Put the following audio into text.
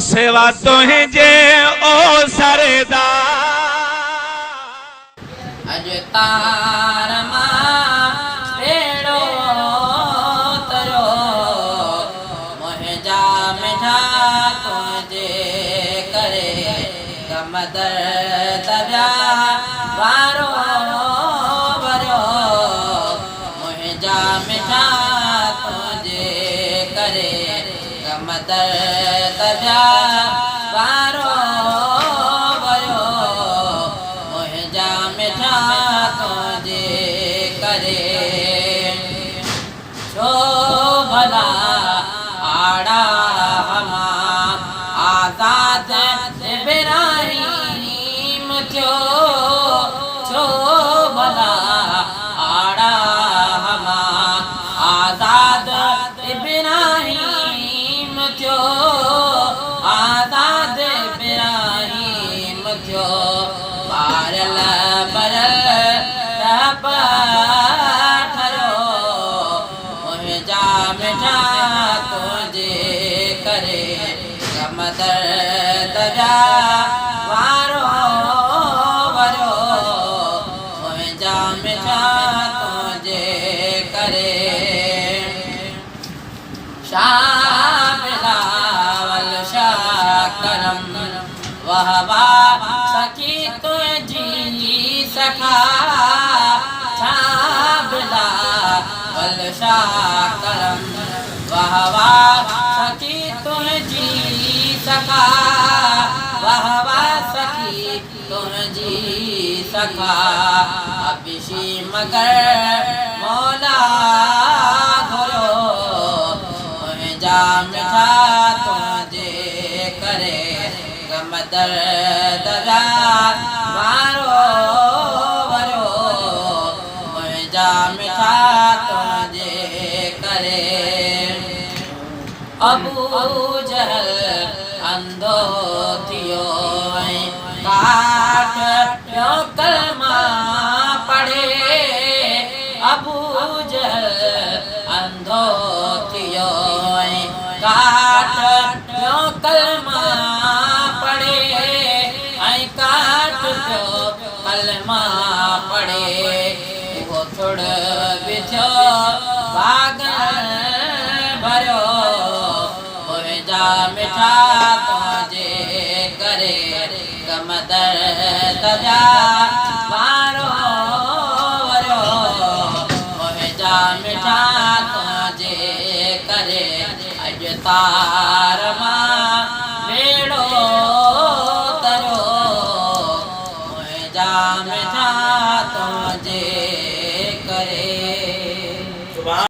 सेवा तुझे ओ सरदार अज तार बेड़ो तरो मुझा मिठा तुझे करे कमदर तव्या वारो वरो मुझा मिठा तुझे करे कमदर तव्या वारो वरो मुझा मिठा तुझे करे छो भला आड़ा हमा आजाद इब्राहिम थियो छो भला आड़ा हमा आजाद इब्राहिम थियो आजाद इब्राहिम थियो बारल बरल ठरो मुझा मिठा तुझे करे कमदर तव्या वारो वरो मुझा मिठा तुझे करे शाह बिलावल शाह करम वहबा सखी तुझी सखा शाह बिलावल शाह करम वहबा सखी तुझी सखा वहबा सखी तुझी सखा अभिशी मगर मौला घोरो मुझा मिठा तुझे करे कमदर तव्या वारो वरो मुझा मिठा तुझे करे अबू जहल अंधो थियो काट पियो कलमा पढ़े अबू जहल अंधो थियो काट पियो कलमा पढ़े काट पियो कलमा पढ़े वो थोड़ बिछो बागन भरो मुझा मिठा तुझे करे कमदर तव्या वारो वरो मुझा मिठा तुझे करे अज तार बेड़ो तरो मुझा मिठा तुझे